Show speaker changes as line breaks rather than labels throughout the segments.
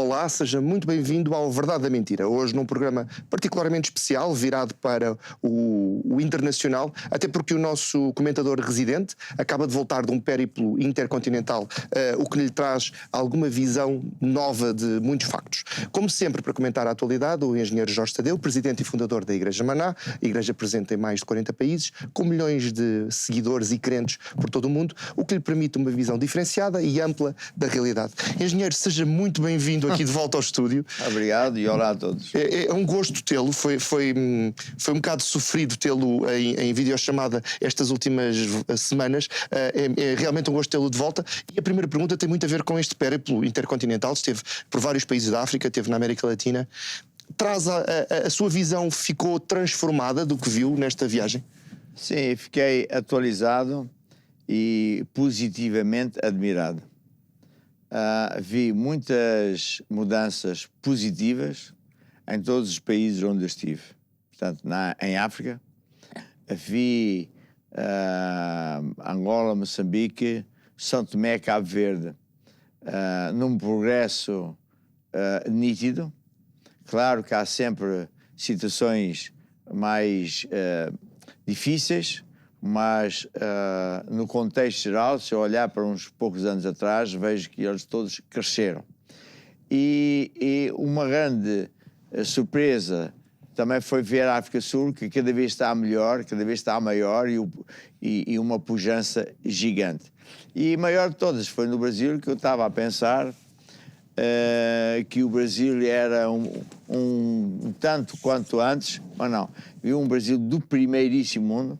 Olá, seja muito bem-vindo ao Verdade da Mentira. Hoje num programa particularmente especial, virado para o internacional, até porque o nosso comentador residente acaba de voltar de um périplo intercontinental, o que lhe traz alguma visão nova de muitos factos. Como sempre, para comentar a atualidade, o engenheiro Jorge Tadeu, presidente e fundador da Igreja Maná, igreja presente em mais de 40 países, com milhões de seguidores e crentes por todo o mundo, o que lhe permite uma visão diferenciada e ampla da realidade. Engenheiro, seja muito bem-vindo aqui de volta ao estúdio.
Obrigado e olá a todos.
É um gosto tê-lo, foi um bocado sofrido tê-lo em videochamada estas últimas semanas. É realmente um gosto tê-lo de volta. E a primeira pergunta tem muito a ver com este périplo intercontinental. Esteve por vários países da África, esteve na América Latina. Traz a sua visão, ficou transformada do que viu nesta viagem?
Sim, fiquei atualizado e positivamente admirado. Vi muitas mudanças positivas em todos os países onde eu estive. Portanto, em África, vi Angola, Moçambique, São Tomé, Cabo Verde, num progresso nítido. Claro que há sempre situações mais difíceis, mas no contexto geral, se eu olhar para uns poucos anos atrás, vejo que eles todos cresceram. E uma grande surpresa também foi ver a África Sul, que cada vez está melhor, cada vez está maior e uma pujança gigante. E maior de todas foi no Brasil, que eu estava a pensar que o Brasil era um tanto quanto antes, mas não. Vi um Brasil do primeiríssimo mundo.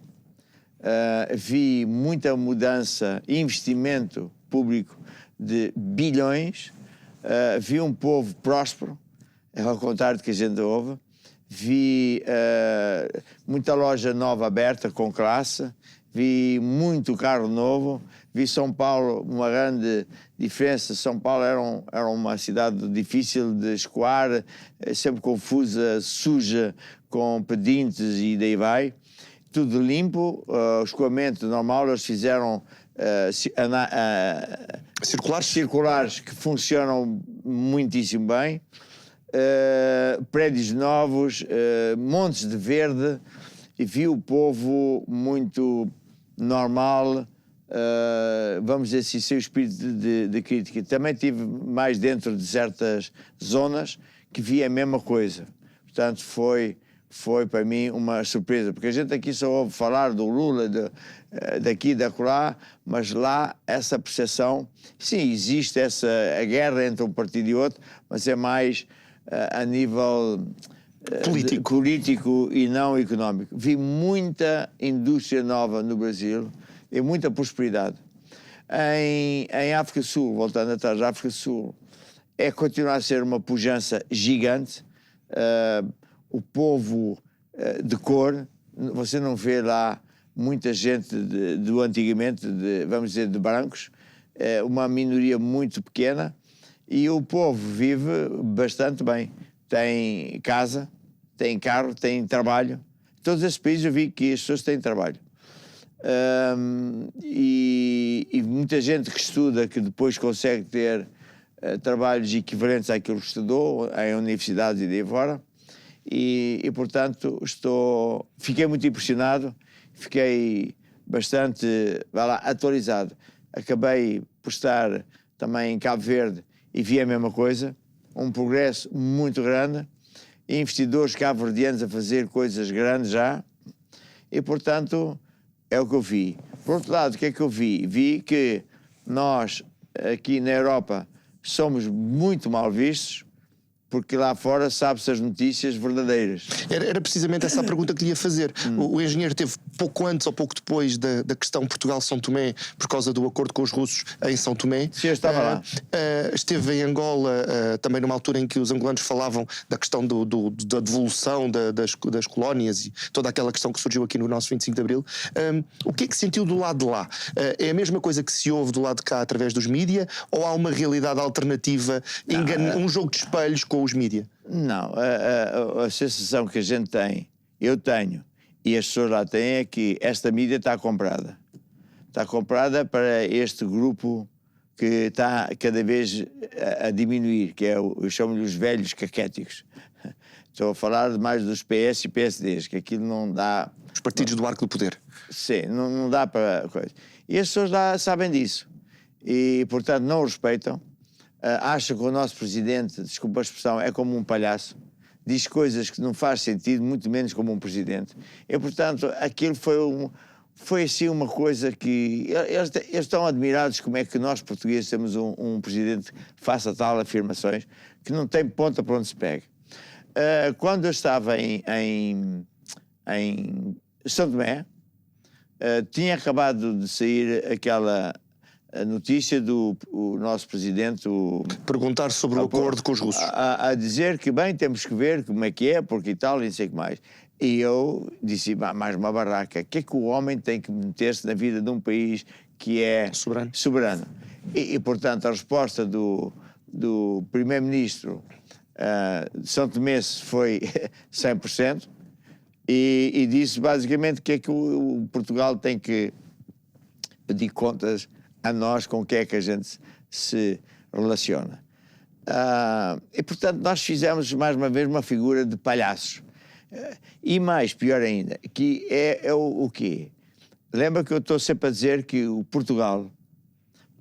Vi muita mudança, investimento público de bilhões, vi um povo próspero, ao contrário do que a gente ouve, vi muita loja nova aberta com classe, vi muito carro novo, vi São Paulo, uma grande diferença. São Paulo era uma cidade difícil de escoar, sempre confusa, suja, com pedintes e daí vai. Tudo limpo, o escoamento normal, eles fizeram circulares que funcionam muitíssimo bem, prédios novos, montes de verde, e vi o povo muito normal, vamos dizer assim, sem o espírito de crítica. Também estive mais dentro de certas zonas que vi a mesma coisa. Portanto, foi para mim uma surpresa, porque a gente aqui só ouve falar do Lula, daqui e da acolá, mas lá essa percepção, sim, existe a guerra entre um partido e outro, mas é mais a nível político e não económico. Vi muita indústria nova no Brasil e muita prosperidade. Em África Sul, voltando atrás, a África Sul continua a ser uma pujança gigante. O povo de cor, você não vê lá muita gente do antigamente, vamos dizer, de brancos, uma minoria muito pequena, e o povo vive bastante bem. Tem casa, tem carro, tem trabalho. Em todos esses países eu vi que as pessoas têm trabalho. E muita gente que estuda, que depois consegue ter trabalhos equivalentes àquilo que estudou em universidades e daí fora. E portanto, fiquei muito impressionado, fiquei bastante atualizado. Acabei por estar também em Cabo Verde e vi a mesma coisa, um progresso muito grande, investidores cabo-verdianos a fazer coisas grandes já, e portanto é o que eu vi. Por outro lado, o que é que eu vi? Vi que nós, aqui na Europa, somos muito mal vistos, porque lá fora sabe-se as notícias verdadeiras.
Era precisamente essa a pergunta que lhe ia fazer. O engenheiro teve pouco antes ou pouco depois da questão Portugal-São Tomé, por causa do acordo com os russos em São Tomé.
Sim, eu estava lá.
Esteve em Angola, também numa altura em que os angolanos falavam da questão da devolução das colónias e toda aquela questão que surgiu aqui no nosso 25 de Abril. O que é que sentiu do lado de lá? É a mesma coisa que se ouve do lado de cá através dos mídia, ou há uma realidade alternativa, um jogo de espelhos com os mídia?
Não, a sensação que a gente tem, eu tenho, e as pessoas lá têm, é que esta mídia está comprada. Está comprada para este grupo que está cada vez a diminuir, que é eu chamo-lhe os velhos caquéticos. Estou a falar mais dos PS e PSDs, que aquilo não dá...
Os partidos do arco do poder.
Sim, não dá para coisa. E as pessoas lá sabem disso. E, portanto, não o respeitam. Acham que o nosso presidente, desculpa a expressão, é como um palhaço. Diz coisas que não faz sentido, muito menos como um presidente. E, portanto, aquilo foi assim uma coisa que... Eles estão admirados como é que nós, portugueses, temos um presidente que faça tal afirmações que não tem ponta para onde se pega. Quando eu estava em São Tomé, tinha acabado de sair aquela notícia do nosso presidente...
Perguntar sobre o acordo com os russos.
A dizer que, bem, temos que ver como é que é, porque e tal, e não sei o que mais. E eu disse, mais uma barraca, o que é que o homem tem que meter-se na vida de um país que é soberano? E portanto, a resposta do primeiro-ministro de São Tomé foi 100%, e disse basicamente que é que o Portugal tem que pedir contas a nós com o que é que a gente se relaciona. E portanto nós fizemos mais uma vez uma figura de palhaços. E mais, pior ainda, que é o quê? Lembra que eu estou sempre a dizer que o Portugal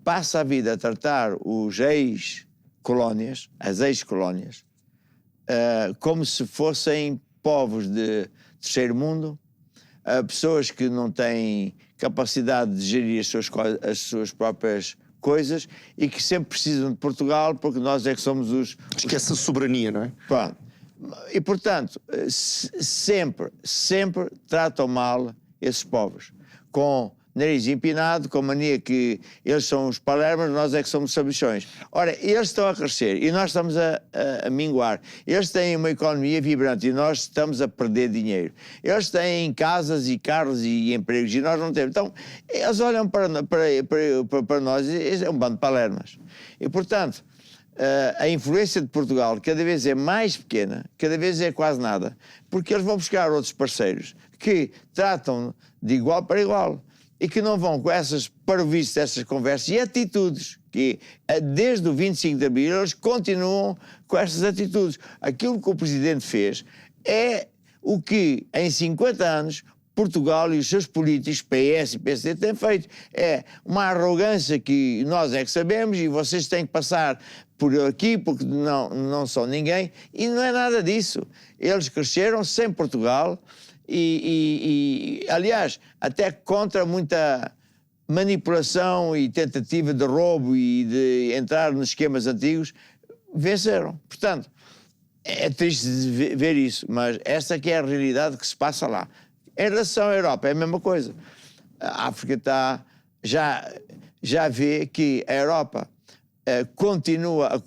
passa a vida a tratar os ex-colónias, as ex-colónias, como se fossem povos de terceiro mundo, pessoas que não têm capacidade de gerir as suas próprias coisas e que sempre precisam de Portugal porque nós é que somos os...
Esquece a soberania, não é?
Pronto. E, portanto, sempre tratam mal esses povos. Com nariz empinado, com mania que eles são os palermas, nós é que somos sabichões. Ora, eles estão a crescer e nós estamos a minguar. Eles têm uma economia vibrante e nós estamos a perder dinheiro. Eles têm casas e carros e empregos e nós não temos. Então, eles olham para nós e é um bando de palermas. E, portanto, a influência de Portugal cada vez é mais pequena, cada vez é quase nada, porque eles vão buscar outros parceiros que tratam de igual para igual e que não vão com essas parvoíces, essas conversas e atitudes que desde o 25 de Abril eles continuam com essas atitudes. Aquilo que o Presidente fez é o que em 50 anos Portugal e os seus políticos, PS e PSD, têm feito. É uma arrogância que nós é que sabemos e vocês têm que passar por aqui porque não são ninguém. E não é nada disso. Eles cresceram sem Portugal e aliás, até contra muita manipulação e tentativa de roubo e de entrar nos esquemas antigos, venceram. Portanto, é triste ver isso, mas essa que é a realidade que se passa lá. Em relação à Europa, é a mesma coisa. A África já vê que a Europa continua a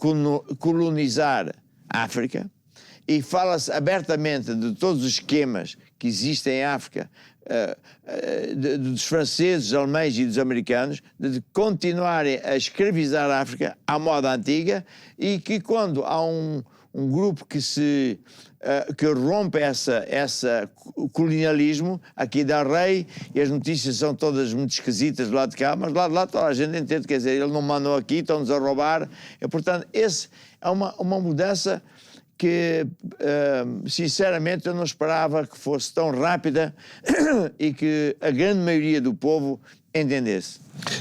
colonizar a África e fala-se abertamente de todos os esquemas que existem em África, dos franceses, dos alemães e dos americanos, de continuarem a escravizar a África à moda antiga e que quando há um grupo que rompe esse colonialismo, aqui dá rei, e as notícias são todas muito esquisitas do lado de cá, mas lá de lá toda a gente entende, quer dizer, ele não mandou aqui, estão-nos a roubar, e portanto, esse é uma mudança que, sinceramente, eu não esperava que fosse tão rápida e que a grande maioria do povo entendesse.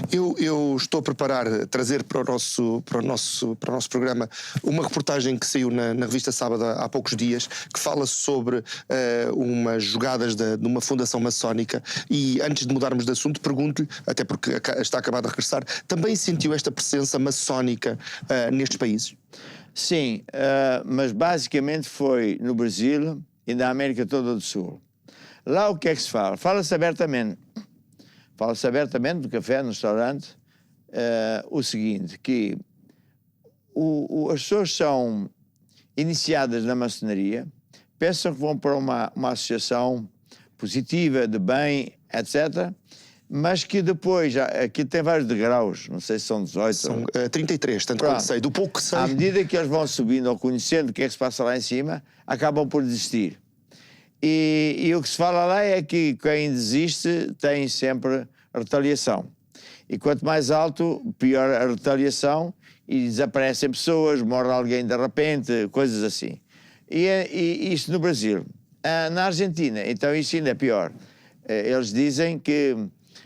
Eu estou a preparar, trazer para o nosso programa uma reportagem que saiu na revista Sábado há poucos dias, que fala sobre umas jogadas de uma fundação maçónica e antes de mudarmos de assunto pergunto-lhe, até porque está acabado de regressar, também sentiu esta presença maçónica nestes países?
Sim, mas basicamente foi no Brasil e na América toda do Sul. Lá o que é que se fala? Fala-se abertamente. Fala-se abertamente no café, no restaurante, o seguinte, que as pessoas são iniciadas na maçonaria, pensam que vão para uma associação positiva, de bem, etc., mas que depois, aqui tem vários degraus, não sei se são 18.
São 33, tanto quanto sei, do pouco que sei.
À medida que eles vão subindo ou conhecendo o que é que se passa lá em cima, acabam por desistir. E o que se fala lá é que quem desiste tem sempre retaliação. E quanto mais alto, pior a retaliação e desaparecem pessoas, morre alguém de repente, coisas assim. E isto no Brasil. Na Argentina, então isso ainda é pior. Eles dizem que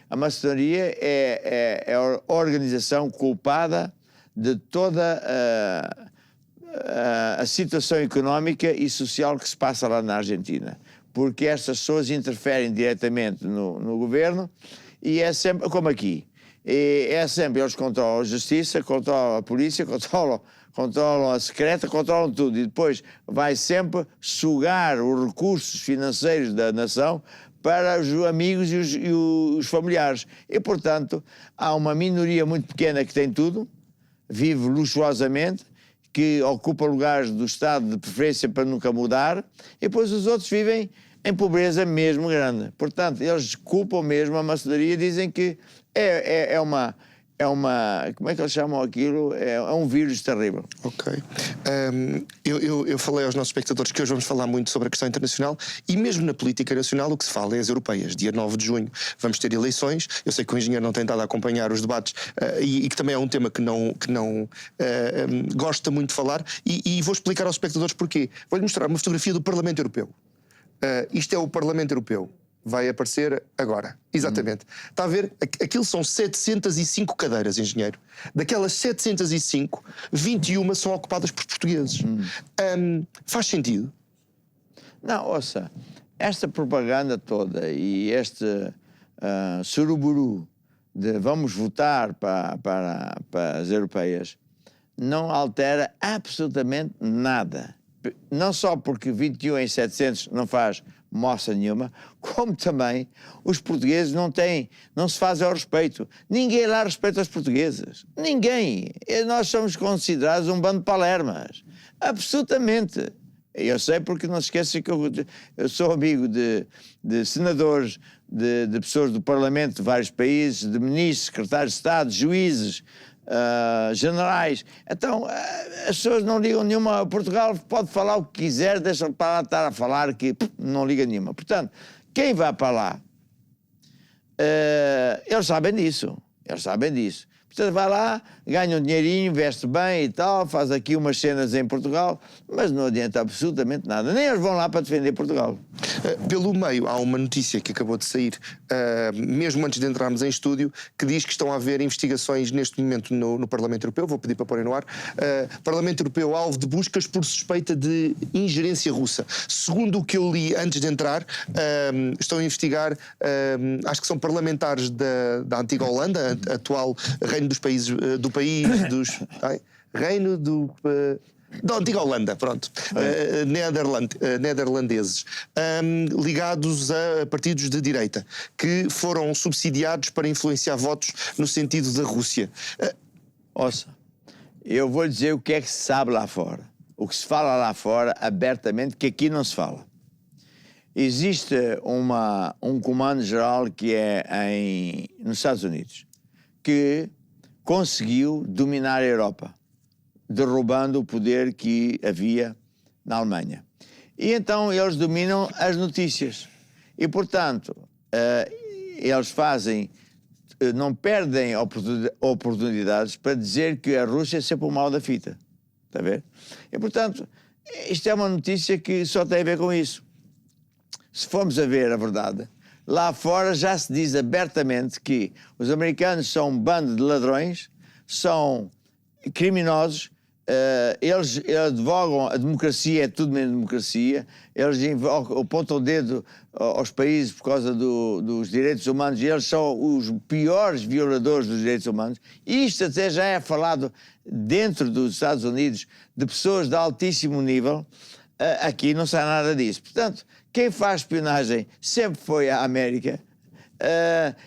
a maçonaria é a organização culpada de toda a situação económica e social que se passa lá na Argentina, porque estas pessoas interferem diretamente no governo e é sempre como aqui. É sempre, eles controlam a justiça, controlam a polícia, controlam a secreta, controlam tudo e depois vai sempre sugar os recursos financeiros da nação para os amigos e os familiares. E, portanto, há uma minoria muito pequena que tem tudo, vive luxuosamente, que ocupa lugares do Estado de preferência para nunca mudar, e depois os outros vivem em pobreza mesmo grande. Portanto, eles culpam mesmo a maçonaria, dizem que é uma... Como é que eles chamam aquilo? É um vírus terrível.
Ok. Eu falei aos nossos espectadores que hoje vamos falar muito sobre a questão internacional e mesmo na política nacional o que se fala é as europeias. Dia 9 de junho vamos ter eleições. Eu sei que o engenheiro não tem estado a acompanhar os debates e que também é um tema que não gosta muito de falar e vou explicar aos espectadores porquê. Vou-lhe mostrar uma fotografia do Parlamento Europeu. Isto é o Parlamento Europeu. Vai aparecer agora. Exatamente. Está a ver? Aquilo são 705 cadeiras, engenheiro. Daquelas 705, 21 são ocupadas por portugueses. Faz sentido?
Não, ouça, esta propaganda toda e este suruburu de vamos votar para as europeias não altera absolutamente nada. Não só porque 21 em 700 não faz moça nenhuma, como também os portugueses não se fazem ao respeito. Ninguém lá respeita os portugueses. Ninguém. Nós somos considerados um bando de palermas. Absolutamente. Eu sei porque não se esqueça que eu sou amigo de senadores, de pessoas do Parlamento de vários países, de ministros, secretários de Estado, juízes, generais. Então, as pessoas não ligam nenhuma. Portugal pode falar o que quiser, deixa para lá estar a falar que não liga nenhuma. Portanto, quem vai para lá, eles sabem disso. Eles sabem disso. Portanto, vai lá, ganha um dinheirinho, veste bem e tal, faz aqui umas cenas em Portugal, mas não adianta absolutamente nada. Nem eles vão lá para defender Portugal.
Pelo meio, há uma notícia que acabou de sair, mesmo antes de entrarmos em estúdio, que diz que estão a haver investigações neste momento no Parlamento Europeu. Vou pedir para porem no ar. Parlamento Europeu alvo de buscas por suspeita de ingerência russa. Segundo o que eu li antes de entrar, estão a investigar, acho que são parlamentares da antiga Holanda, atual Reino dos Países, Reino da antiga Holanda, pronto, nederlandeses, ligados a partidos de direita, que foram subsidiados para influenciar votos no sentido da Rússia.
Ouça, eu vou dizer o que é que se sabe lá fora, o que se fala lá fora abertamente, que aqui não se fala. Existe um comando-geral que é nos Estados Unidos, que conseguiu dominar a Europa, derrubando o poder que havia na Alemanha. E então eles dominam as notícias. E, portanto, eles não perdem oportunidades para dizer que a Rússia é sempre o mal da fita. Está a ver? E, portanto, isto é uma notícia que só tem a ver com isso. Se formos a ver a verdade, lá fora já se diz abertamente que os americanos são um bando de ladrões, são criminosos, eles advogam a democracia, é tudo menos democracia, eles apontam o dedo aos países por causa dos direitos humanos e eles são os piores violadores dos direitos humanos. E isto até já é falado dentro dos Estados Unidos de pessoas de altíssimo nível. Aqui não sai nada disso. Portanto, quem faz espionagem sempre foi a América.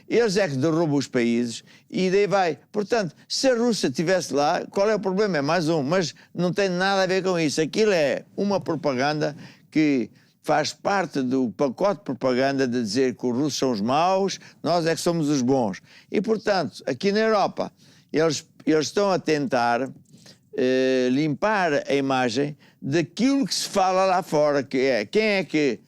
Eles é que derrubam os países e daí vai. Portanto, se a Rússia estivesse lá, qual é o problema? É mais um, mas não tem nada a ver com isso. Aquilo é uma propaganda que faz parte do pacote de propaganda de dizer que os russos são os maus, nós é que somos os bons. E, portanto, aqui na Europa, eles estão a tentar limpar a imagem daquilo que se fala lá fora, que é quem é que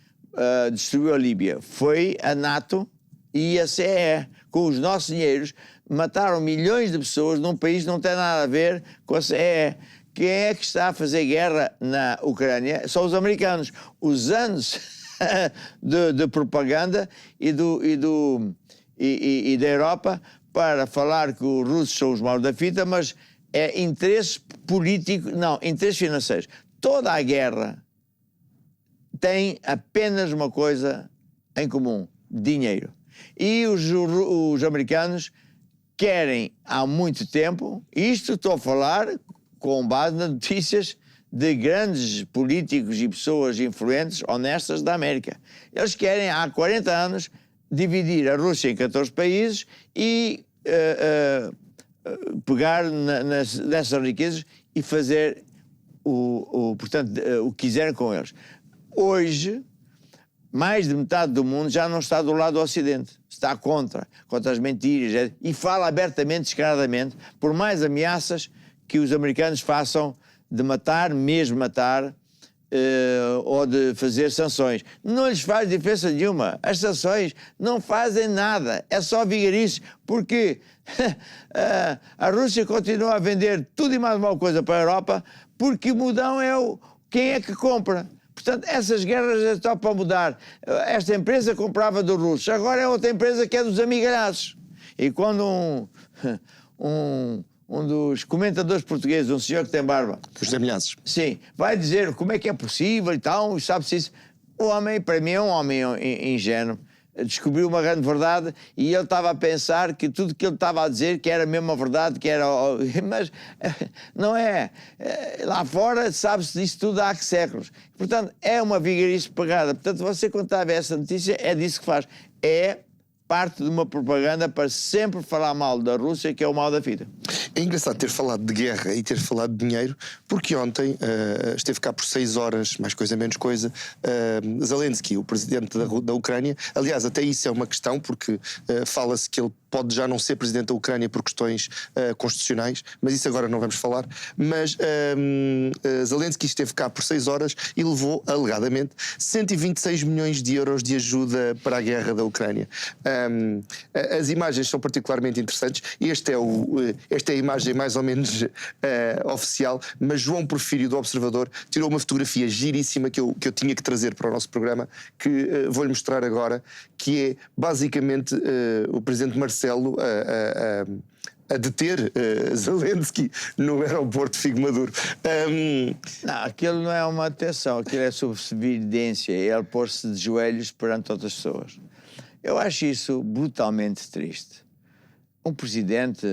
destruiu a Líbia? Foi a NATO e a CE, com os nossos dinheiros, mataram milhões de pessoas num país que não tem nada a ver com a CEE. Quem é que está a fazer guerra na Ucrânia? São os americanos. Os anos de propaganda e da Europa para falar que os russos são os maus da fita, mas é interesse político, não, interesses financeiros. Toda a guerra tem apenas uma coisa em comum: dinheiro. E os americanos querem há muito tempo, isto estou a falar com base nas notícias de grandes políticos e pessoas influentes, honestas da América. Eles querem há 40 anos dividir a Rússia em 14 países e pegar nessas riquezas e fazer portanto, o que quiserem com eles. Hoje, mais de metade do mundo já não está do lado do Ocidente. Está contra as mentiras e fala abertamente, descaradamente, por mais ameaças que os americanos façam de matar, mesmo matar, ou de fazer sanções. Não lhes faz diferença nenhuma. As sanções não fazem nada. É só vigarice, porque a Rússia continua a vender tudo e mais uma coisa para a Europa, porque mudam quem é que compra. Portanto, essas guerras estão para mudar. Esta empresa comprava dos russos, agora é outra empresa que é dos amigalhados. E quando um dos comentadores portugueses, um senhor que tem barba...
Os amelhaços.
Sim, vai dizer como é que é possível e tal, sabe-se isso. O homem, para mim, é um homem ingênuo. Descobriu uma grande verdade e ele estava a pensar que tudo que ele estava a dizer que era mesmo a verdade, que era... Mas não é. Lá fora sabe-se disso tudo há séculos. Portanto, é uma vigarice pagada. Portanto, você, quando está a ver essa notícia, é disso que faz. É parte de uma propaganda para sempre falar mal da Rússia, que é o mal da fita.
É engraçado ter falado de guerra e ter falado de dinheiro, porque ontem esteve cá por 6 horas, mais coisa menos coisa, Zelensky, o presidente da Ucrânia. Aliás, até isso é uma questão, porque fala-se que ele pode já não ser presidente da Ucrânia por questões constitucionais, mas isso agora não vamos falar. Mas Zelensky esteve cá por 6 horas e levou, alegadamente, 126 milhões de euros de ajuda para a guerra da Ucrânia. As imagens são particularmente interessantes. Esta é a imagem mais ou menos oficial, mas João Porfírio, do Observador, tirou uma fotografia giríssima que eu tinha que trazer para o nosso programa, que vou-lhe mostrar agora, que é basicamente o presidente Marcelo a deter Zelensky no aeroporto de Figo Maduro.
Não, aquilo não é uma detenção, aquilo é subserviência, é ele pôr-se de joelhos perante outras pessoas. Eu acho isso brutalmente triste. Um presidente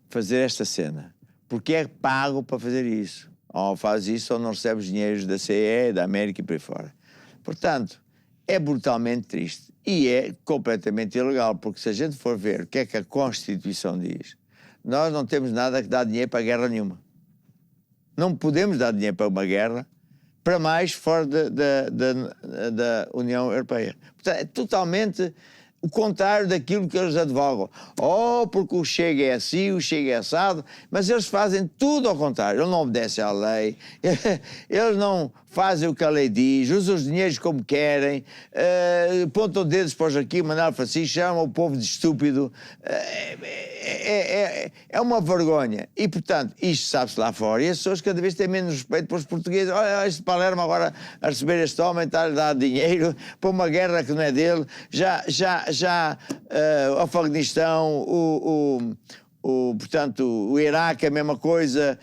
fazer esta cena, porque é pago para fazer isso. Ou faz isso ou não recebe os dinheiros da CE, da América e por aí fora. Portanto, é brutalmente triste. E é completamente ilegal, porque se a gente for ver o que é que a Constituição diz, nós não temos nada que dar dinheiro para guerra nenhuma. Não podemos dar dinheiro para uma guerra, para mais fora da União Europeia. Portanto, é totalmente o contrário daquilo que eles advogam. Porque o Chega é assim, o Chega é assado, mas eles fazem tudo ao contrário. Eles não obedecem à lei, eles não fazem o que a lei diz, usam os dinheiros como querem, apontam dedos para o Joaquim Manuel Francisco, chamam o povo de estúpido. É uma vergonha. E, portanto, isto sabe-se lá fora. E as pessoas cada vez têm menos respeito para os portugueses. Olha, este Palermo agora a receber este homem, está a lhe dar dinheiro para uma guerra que não é dele. Já o Afeganistão, portanto, o Iraque é a mesma coisa,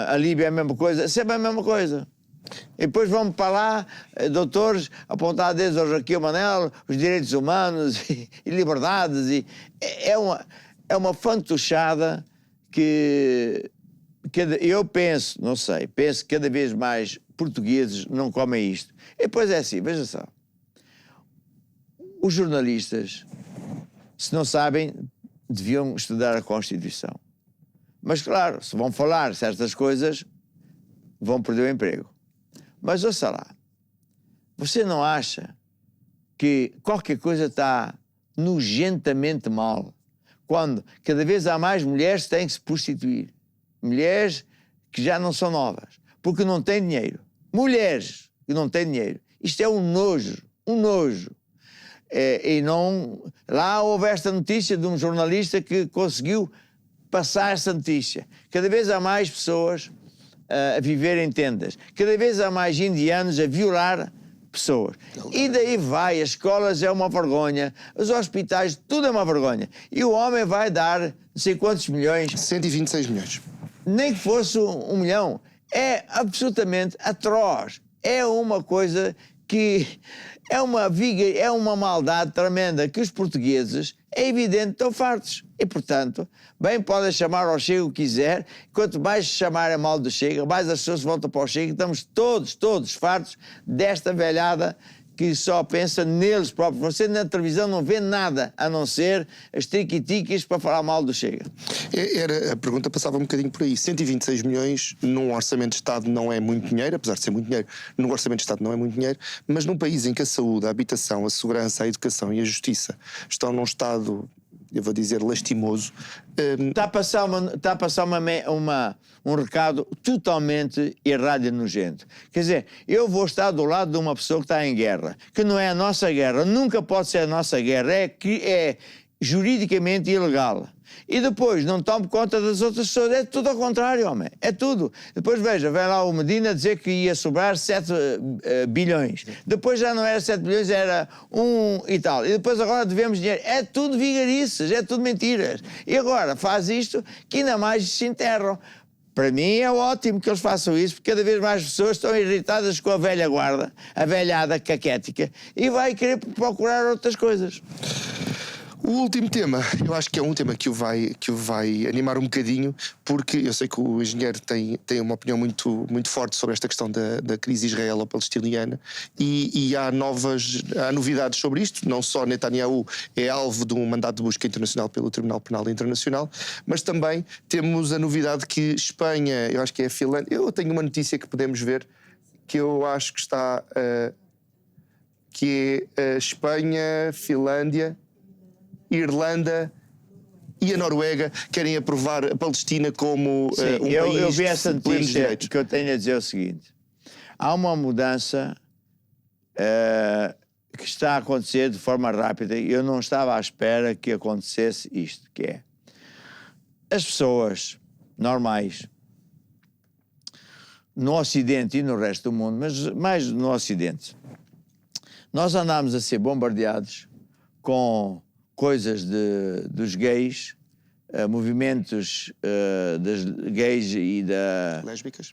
a Líbia é a mesma coisa, sempre a mesma coisa. E depois vamos para lá, doutores, apontar dedos ao Joaquim Manel, os direitos humanos e liberdades. É uma fantochada que eu penso que cada vez mais portugueses não comem isto. E depois é assim, veja só. Os jornalistas, se não sabem, deviam estudar a Constituição. Mas, claro, se vão falar certas coisas, vão perder o emprego. Mas, ouça lá, você não acha que qualquer coisa está nojentamente mal quando cada vez há mais mulheres que têm que se prostituir? Mulheres que já não são novas, porque não têm dinheiro. Mulheres que não têm dinheiro. Isto é um nojo, um nojo. E não... Lá houve esta notícia de um jornalista que conseguiu passar essa notícia. Cada vez há mais pessoas a viver em tendas. Cada vez há mais indianos a violar pessoas. E daí vai, as escolas é uma vergonha, os hospitais, tudo é uma vergonha. E o homem vai dar não sei quantos milhões.
126 milhões.
Nem que fosse 1 milhão. É absolutamente atroz. É uma coisa que é uma viga, é uma maldade tremenda que os portugueses, é evidente, estão fartos. E, portanto, bem podem chamar ao Chega o que quiser, quanto mais chamarem mal do Chega, mais as pessoas voltam para o Chega. Estamos todos fartos desta velhada que só pensa neles próprios. Você na televisão não vê nada a não ser as triquiticas para falar mal do Chega.
A pergunta passava um bocadinho por aí. 126 milhões num orçamento de Estado não é muito dinheiro, apesar de ser muito dinheiro, num orçamento de Estado não é muito dinheiro, mas num país em que a saúde, a habitação, a segurança, a educação e a justiça estão num estado, eu vou dizer, lastimoso.
Está a passar um recado totalmente errado e nojento. Quer dizer, eu vou estar do lado de uma pessoa que está em guerra, que não é a nossa guerra, nunca pode ser a nossa guerra, é juridicamente ilegal. E depois não tomo conta das outras pessoas. É tudo ao contrário, homem. É tudo. Depois, veja, vem lá o Medina dizer que ia sobrar 7 bilhões. Depois já não era 7 bilhões, era 1 e tal. E depois agora devemos dinheiro. É tudo vigarices, é tudo mentiras. E agora faz isto que ainda mais se enterram. Para mim é ótimo que eles façam isso, porque cada vez mais pessoas estão irritadas com a velha guarda, a velhada caquética, e vai querer procurar outras coisas.
O último tema, eu acho que é um tema que o vai animar um bocadinho, porque eu sei que o engenheiro tem uma opinião muito forte sobre esta questão da crise israelo-palestiniana e há novidades sobre isto. Não só Netanyahu é alvo de um mandato de busca internacional pelo Tribunal Penal Internacional, mas também temos a novidade que Espanha, eu acho que é a Finlândia, eu tenho uma notícia que podemos ver, que eu acho que está, que é a Espanha, Finlândia, Irlanda e a Noruega querem aprovar a Palestina como um país
eu vi essa
de plenos
notícia.
direitos.
Que eu tenho a dizer o seguinte: há uma mudança que está a acontecer de forma rápida e eu não estava à espera que acontecesse isto, que é as pessoas normais no Ocidente e no resto do mundo, mas mais no Ocidente, nós andámos a ser bombardeados com coisas dos gays, movimentos das gays e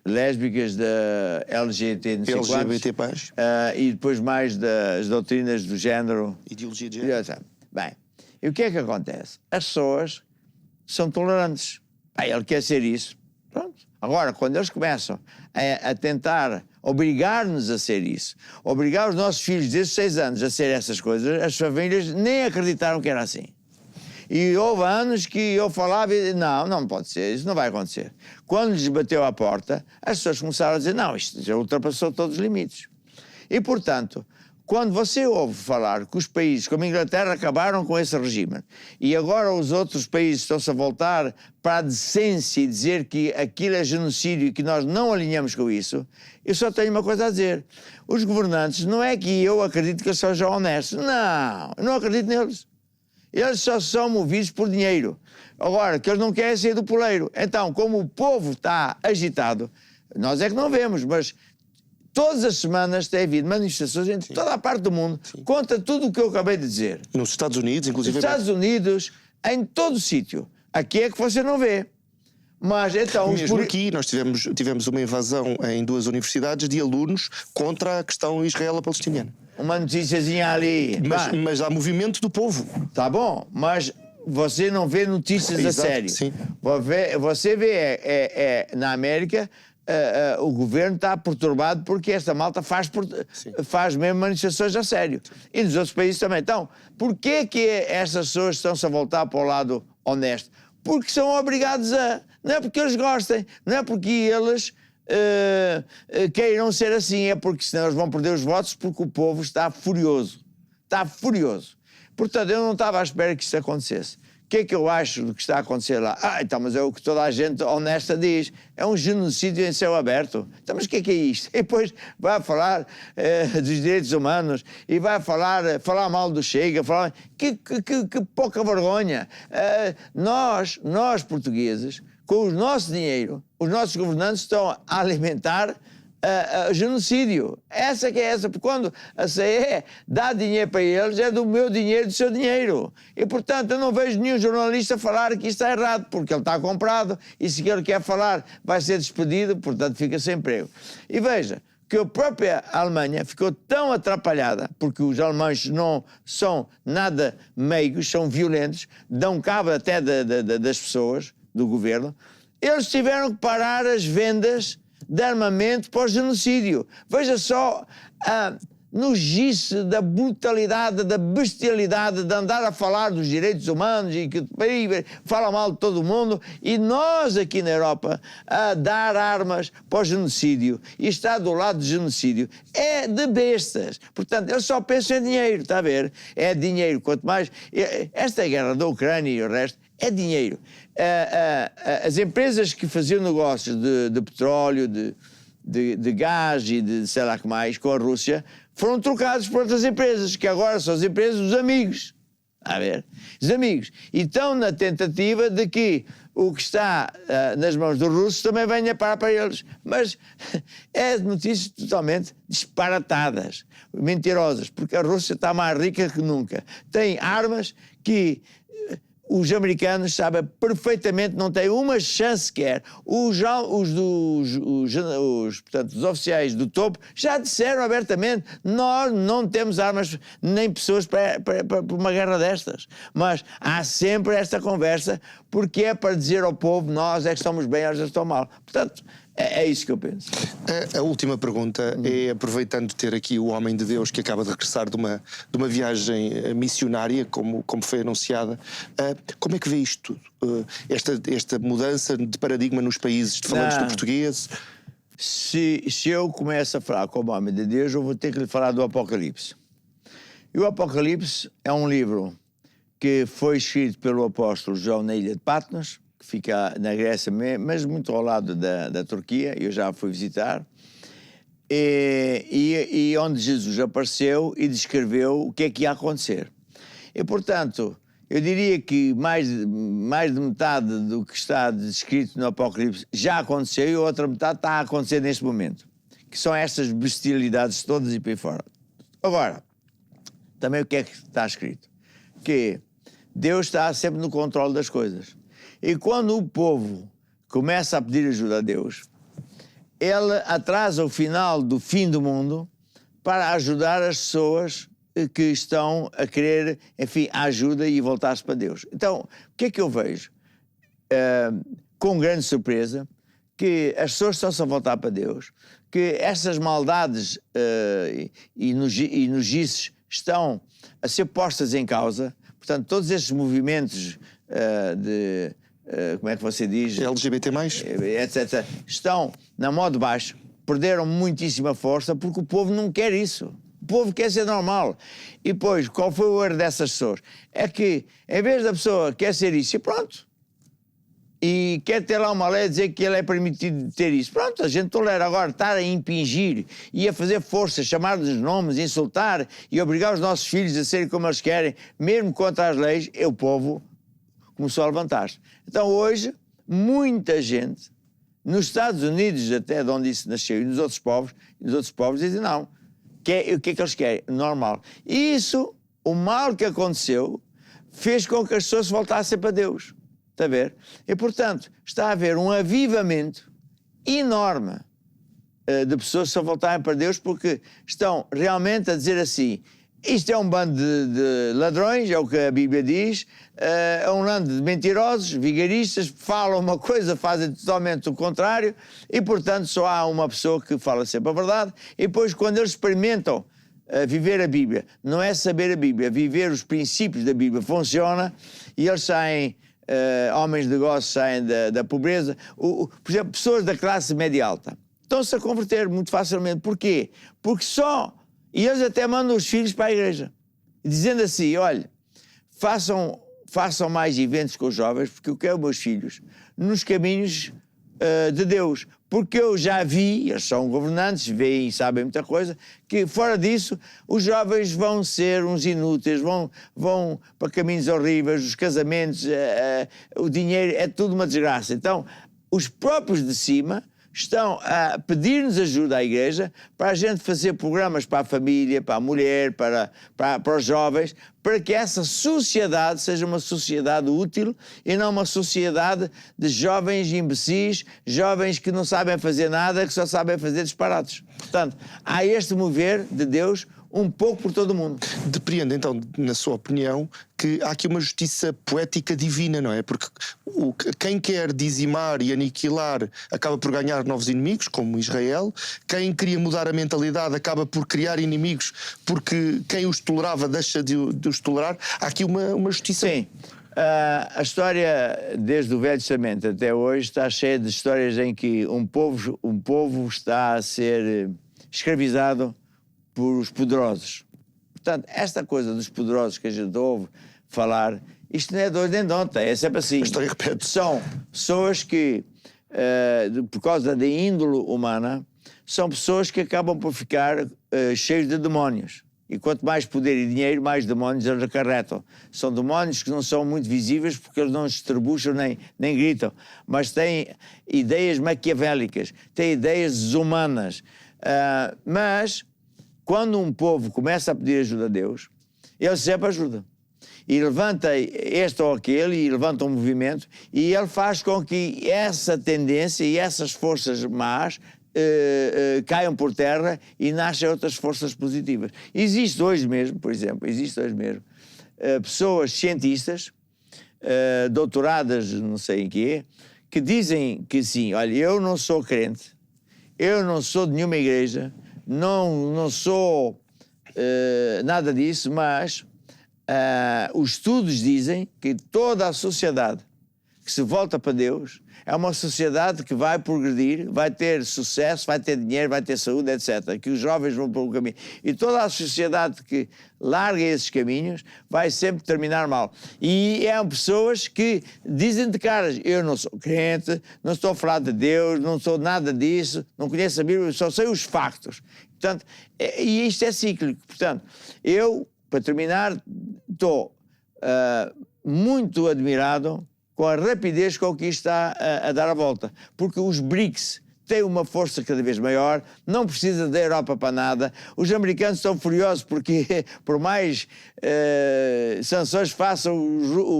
lésbicas da LGBT, não sei
LGBT+.
E depois mais das doutrinas do género.
Ideologia de género.
Bem, e o que é que acontece? As pessoas são tolerantes. Ele quer ser isso. Pronto. Agora, quando eles começam a tentar obrigar-nos a ser isso, obrigar os nossos filhos desde 6 anos a ser essas coisas, as famílias nem acreditaram que era assim. E houve anos que eu falava e não pode ser, isso não vai acontecer. Quando lhes bateu à porta, as pessoas começaram a dizer, não, isto já ultrapassou todos os limites. E, portanto, quando você ouve falar que os países como a Inglaterra acabaram com esse regime e agora os outros países estão-se a voltar para a decência e dizer que aquilo é genocídio e que nós não alinhamos com isso, eu só tenho uma coisa a dizer. Os governantes, não é que eu acredito que eles sejam honestos. Não, eu não acredito neles. Eles só são movidos por dinheiro. Agora, que eles não querem sair do poleiro. Então, como o povo está agitado, nós é que não vemos, mas todas as semanas tem havido manifestações em toda a parte do mundo contra tudo o que eu acabei de dizer.
Nos Estados Unidos, inclusive.
Nos Estados Unidos, em todo o sítio. Aqui é que você não vê. Mas então...
Mesmo aqui nós tivemos uma invasão em 2 universidades de alunos contra a questão israelo-palestiniana.
Uma noticiazinha ali.
Mas há movimento do povo.
Tá bom, mas você não vê notícias a sério.
Sim.
Você vê na América... o governo está perturbado porque esta malta faz mesmo manifestações a sério. E nos outros países também. Então, porquê que estas pessoas estão-se a voltar para o lado honesto? Porque são obrigados a... Não é porque eles gostem, não é porque eles queiram ser assim, é porque senão eles vão perder os votos porque o povo está furioso. Está furioso. Portanto, eu não estava à espera que isso acontecesse. que é que eu acho do que está a acontecer lá? Então, mas é o que toda a gente honesta diz. É um genocídio em céu aberto. Então, mas o que é isto? E depois vai falar dos direitos humanos e vai falar mal do Chega. Que pouca vergonha. Nós, portugueses, com o nosso dinheiro, os nossos governantes estão a alimentar genocídio. Essa, porque quando a CE dá dinheiro para eles, é do meu dinheiro, do seu dinheiro. E, portanto, eu não vejo nenhum jornalista falar que isto está errado, porque ele está comprado e se ele quer falar vai ser despedido, portanto fica sem emprego. E veja que a própria Alemanha ficou tão atrapalhada, porque os alemães não são nada meigos, são violentos, dão cabo até das pessoas, do governo, eles tiveram que parar as vendas de armamento para o genocídio. Veja só a nojice da brutalidade, da bestialidade de andar a falar dos direitos humanos e que fala mal de todo o mundo, e nós aqui na Europa a dar armas para o genocídio e estar do lado do genocídio é de bestas. Portanto, eles só pensam em dinheiro, está a ver? É dinheiro. Quanto mais... Esta guerra da Ucrânia e o resto é dinheiro. As empresas que faziam negócios de petróleo, de gás e de sei lá que mais com a Rússia foram trocados por outras empresas, que agora são as empresas dos amigos. A ver? Os amigos. E estão na tentativa de que o que está nas mãos dos russos também venha para eles. Mas é notícias totalmente disparatadas, mentirosas, porque a Rússia está mais rica que nunca. Tem armas que os americanos sabem perfeitamente, não têm uma chance sequer. Portanto, os oficiais do topo já disseram abertamente: nós não temos armas nem pessoas para uma guerra destas. Mas há sempre esta conversa, porque é para dizer ao povo: nós é que estamos bem, eles estão mal. Portanto, é isso que eu penso.
A última pergunta é, aproveitando ter aqui o homem de Deus que acaba de regressar de uma viagem missionária, como foi anunciada, como é que vê isto tudo? Esta mudança de paradigma nos países de falantes do português?
Se eu começo a falar como homem de Deus, eu vou ter que lhe falar do Apocalipse. E o Apocalipse é um livro que foi escrito pelo apóstolo João na ilha de Patmos, que fica na Grécia, mas muito ao lado da Turquia. Eu já fui visitar, e onde Jesus apareceu e descreveu o que é que ia acontecer. E, portanto, eu diria que mais de metade do que está descrito no Apocalipse já aconteceu, e a outra metade está a acontecer neste momento, que são estas bestialidades todas e por aí fora. Agora, também o que é que está escrito? Que Deus está sempre no controle das coisas. E quando o povo começa a pedir ajuda a Deus, ele atrasa o final do fim do mundo para ajudar as pessoas que estão a querer, enfim, a ajuda e voltar-se para Deus. Então, o que é que eu vejo? Com grande surpresa, que as pessoas estão-se a voltar para Deus, que essas maldades e nojices estão a ser postas em causa. Portanto, todos estes movimentos como é que você diz?
LGBT+.
Etc. Estão na moda de baixo, perderam muitíssima força porque o povo não quer isso. O povo quer ser normal. E depois, qual foi o erro dessas pessoas? É que, em vez da pessoa quer ser isso, e pronto. E quer ter lá uma lei a dizer que ele é permitido ter isso. Pronto, a gente tolera. Agora estar a impingir e a fazer força, chamar-lhes nomes, insultar e obrigar os nossos filhos a serem como eles querem, mesmo contra as leis, o povo começou a levantar-se. Então hoje, muita gente, nos Estados Unidos até, de onde isso nasceu, e nos outros povos dizem não. O que é que eles querem? Normal. E isso, o mal que aconteceu, fez com que as pessoas voltassem para Deus. Está a ver? E, portanto, está a haver um avivamento enorme de pessoas que se voltarem para Deus, porque estão realmente a dizer assim: isto é um bando de ladrões, é o que a Bíblia diz, é um bando de mentirosos, vigaristas, falam uma coisa, fazem totalmente o contrário, e, portanto, só há uma pessoa que fala sempre a verdade. E depois, quando eles experimentam viver a Bíblia, não é saber a Bíblia, viver os princípios da Bíblia, funciona, e eles saem, homens de negócios saem da pobreza. Por exemplo, pessoas da classe média alta estão-se a converter muito facilmente. Porquê? Porque e eles até mandam os filhos para a igreja, dizendo assim: olha, façam mais eventos com os jovens, porque eu quero os meus filhos nos caminhos de Deus. Porque eu já vi, eles são governantes, veem e sabem muita coisa, que fora disso os jovens vão ser uns inúteis, vão para caminhos horríveis, os casamentos, o dinheiro, é tudo uma desgraça. Então, os próprios de cima estão a pedir-nos ajuda à Igreja para a gente fazer programas para a família, para a mulher, para os jovens, para que essa sociedade seja uma sociedade útil e não uma sociedade de jovens imbecis, jovens que não sabem fazer nada, que só sabem fazer disparates. Portanto, há este mover de Deus um pouco por todo o mundo.
Depreende, então, na sua opinião, que há aqui uma justiça poética divina, não é? Porque quem quer dizimar e aniquilar acaba por ganhar novos inimigos, como Israel. Quem queria mudar a mentalidade acaba por criar inimigos, porque quem os tolerava deixa de os tolerar. Há aqui uma justiça...
Sim. A história, desde o Velho Testamento até hoje, está cheia de histórias em que um povo está a ser escravizado por os poderosos. Portanto, esta coisa dos poderosos que a gente ouve falar, isto não é de hoje nem de ontem, é sempre assim.
A história repete.
São pessoas que, por causa da índole humana, são pessoas que acabam por ficar cheios de demónios. E quanto mais poder e dinheiro, mais demónios eles acarretam. São demónios que não são muito visíveis porque eles não se estrebucham nem gritam, mas têm ideias maquiavélicas, têm ideias desumanas. Mas quando um povo começa a pedir ajuda a Deus, ele sempre ajuda. E levanta este ou aquele, e levanta um movimento, e ele faz com que essa tendência e essas forças más caiam por terra e nascem outras forças positivas. Existe hoje mesmo, por exemplo, pessoas cientistas, doutoradas, não sei em quê, que dizem que sim, olha, eu não sou crente, eu não sou de nenhuma igreja, não sou nada disso, mas os estudos dizem que toda a sociedade que se volta para Deus é uma sociedade que vai progredir, vai ter sucesso, vai ter dinheiro, vai ter saúde, etc. Que os jovens vão por um caminho. E toda a sociedade que larga esses caminhos vai sempre terminar mal. E são pessoas que dizem de caras, eu não sou crente, não estou a falar de Deus, não sou nada disso, não conheço a Bíblia, só sei os factos. Portanto, e isto é cíclico. Portanto, eu, para terminar, estou muito admirado com a rapidez com que isto está a dar a volta. Porque os BRICS têm uma força cada vez maior, não precisa da Europa para nada. Os americanos estão furiosos porque, por mais sanções façam,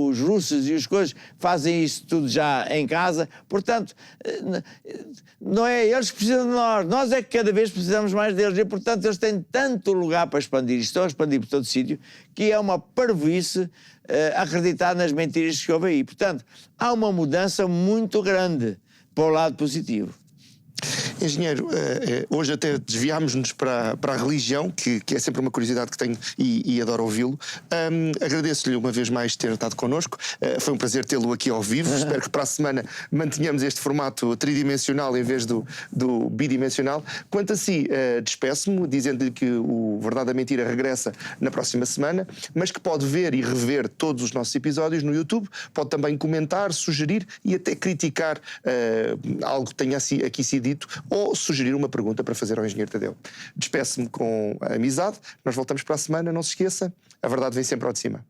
os russos e os coisas fazem isso tudo já em casa. Portanto, não é eles que precisam de nós é que cada vez precisamos mais deles. E, portanto, eles têm tanto lugar para expandir, estão a expandir por todo sítio, que é uma parvoíce acreditar nas mentiras que houve aí. Portanto, há uma mudança muito grande para o lado positivo.
Engenheiro, hoje até desviámos-nos para a religião, que é sempre uma curiosidade que tenho e adoro ouvi-lo. Agradeço-lhe uma vez mais ter estado connosco. Foi um prazer tê-lo aqui ao vivo. Espero que para a semana mantenhamos este formato tridimensional em vez do bidimensional. Quanto a si, despeço-me, dizendo-lhe que o Verdade ou Mentira regressa na próxima semana, mas que pode ver e rever todos os nossos episódios no YouTube, pode também comentar, sugerir e até criticar algo que tenha aqui sido dito, ou sugerir uma pergunta para fazer ao Engenheiro Tadeu. Despeço-me com a amizade, nós voltamos para a semana, não se esqueça, a verdade vem sempre ao de cima.